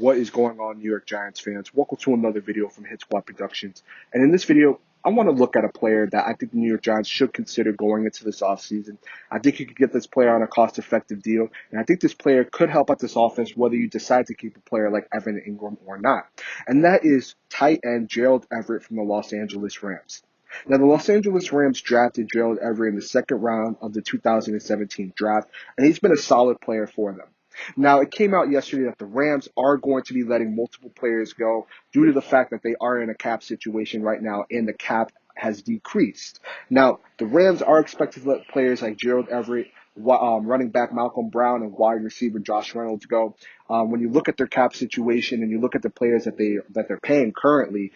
What is going on, New York Giants fans? Welcome to another video from Hit Squad Productions. And in this video, I want to look at a player that I think the New York Giants should consider going into this offseason. I think you could get this player on a cost-effective deal, and I think this player could help out this offense whether you decide to keep a player like Evan Engram or not. And that is tight end Gerald Everett from the Los Angeles Rams. Now, the Los Angeles Rams drafted Gerald Everett in the second round of the 2017 draft, and he's been a solid player for them. Now, it came out yesterday that the Rams are going to be letting multiple players go due to the fact that they are in a cap situation right now and the cap has decreased. Now, the Rams are expected to let players like Gerald Everett, running back Malcolm Brown, and wide receiver Josh Reynolds go. When you look at their cap situation and you look at the players that they're paying currently,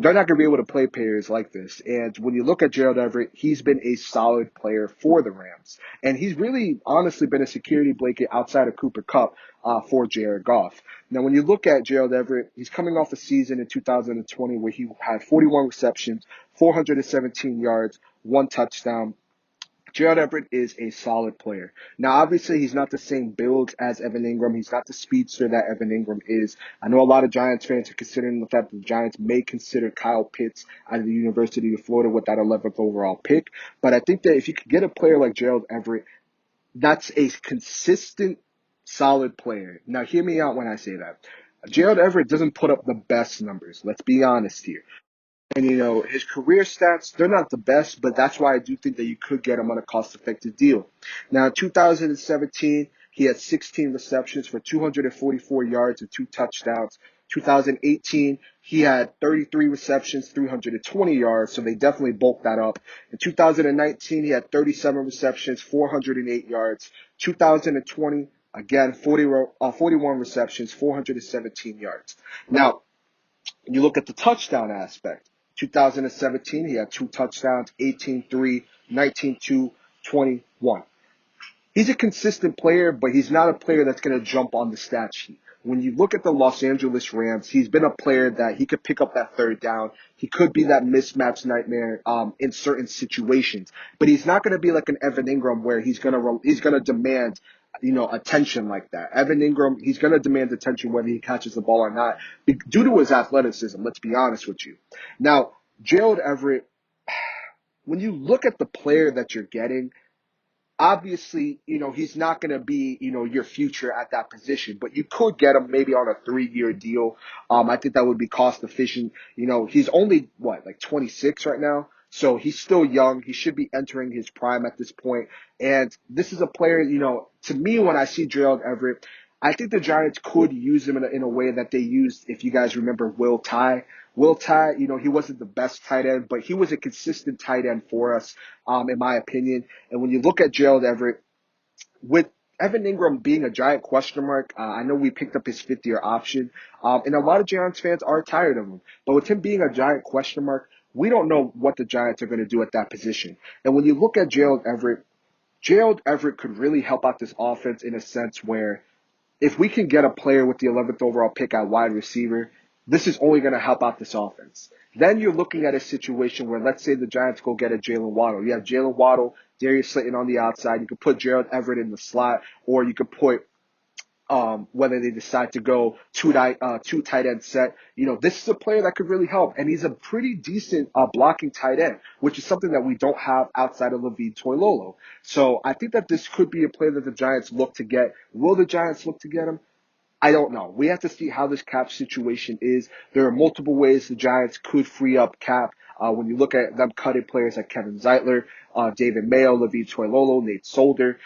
they're not going to be able to play players like this. And when you look at Gerald Everett, he's been a solid player for the Rams. And he's really honestly been a security blanket outside of Cooper Kupp for Jared Goff. Now, when you look at Gerald Everett, he's coming off a season in 2020 where he had 41 receptions, 417 yards, 1 touchdown. Gerald Everett is a solid player. Now, obviously, he's not the same build as Evan Engram. He's not the speedster that Evan Engram is. I know a lot of Giants fans are considering the fact that the Giants may consider Kyle Pitts out of the University of Florida with that 11th overall pick. But I think that if you could get a player like Gerald Everett, that's a consistent, solid player. Now, hear me out when I say that. Gerald Everett doesn't put up the best numbers. Let's be honest here. And, his career stats, they're not the best, but that's why I do think that you could get him on a cost-effective deal. Now, in 2017, he had 16 receptions for 244 yards and 2 touchdowns. 2018, he had 33 receptions, 320 yards, so they definitely bulked that up. In 2019, he had 37 receptions, 408 yards. 2020, again, 41 receptions, 417 yards. Now, you look at the touchdown aspect. 2017, he had 2 touchdowns, 18-3, 19-2, 21. He's a consistent player, but he's not a player that's going to jump on the stat sheet. When you look at the Los Angeles Rams, he's been a player that he could pick up that third down. He could be that mismatch nightmare in certain situations, but he's not going to be like an Evan Engram where he's going to demand attention like that. Evan Engram, he's going to demand attention whether he catches the ball or not due to his athleticism. Let's be honest with you. Now, Gerald Everett, when you look at the player that you're getting, obviously, he's not going to be, your future at that position, but you could get him maybe on a 3-year deal. I think that would be cost efficient. He's only, like 26 right now. So he's still young. He should be entering his prime at this point. And this is a player, to me, when I see Gerald Everett, I think the Giants could use him in a way that they used, if you guys remember, Will Tye. Will Tye, he wasn't the best tight end, but he was a consistent tight end for us, in my opinion. And when you look at Gerald Everett, with Evan Engram being a giant question mark, I know we picked up his 5th-year option, and a lot of Giants fans are tired of him. But with him being a giant question mark, we don't know what the Giants are going to do at that position. And when you look at Gerald Everett could really help out this offense in a sense where if we can get a player with the 11th overall pick at wide receiver, this is only going to help out this offense. Then you're looking at a situation where, let's say the Giants go get a Jalen Waddle. You have Jalen Waddle, Darius Slayton on the outside. You could put Gerald Everett in the slot, or you could put whether they decide to go two tight end set. This is a player that could really help, and he's a pretty decent blocking tight end, which is something that we don't have outside of Levine Toilolo. So I think that this could be a player that the Giants look to get. Will the Giants look to get him? I don't know. We have to see how this cap situation is. There are multiple ways the Giants could free up cap. When you look at them cutting players like Kevin Zeitler, David Mayo, Levine Toilolo, Nate Solder,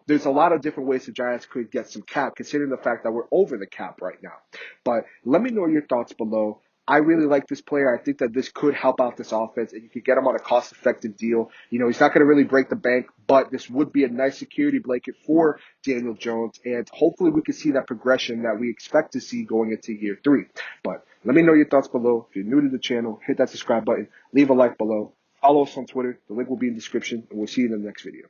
there's a lot of different ways the Giants could get some cap, considering the fact that we're over the cap right now. But let me know your thoughts below. I really like this player. I think that this could help out this offense, and you could get him on a cost-effective deal. He's not going to really break the bank, but this would be a nice security blanket for Daniel Jones, and hopefully we can see that progression that we expect to see going into year 3. But let me know your thoughts below. If you're new to the channel, hit that subscribe button, leave a like below, follow us on Twitter. The link will be in the description, and we'll see you in the next video.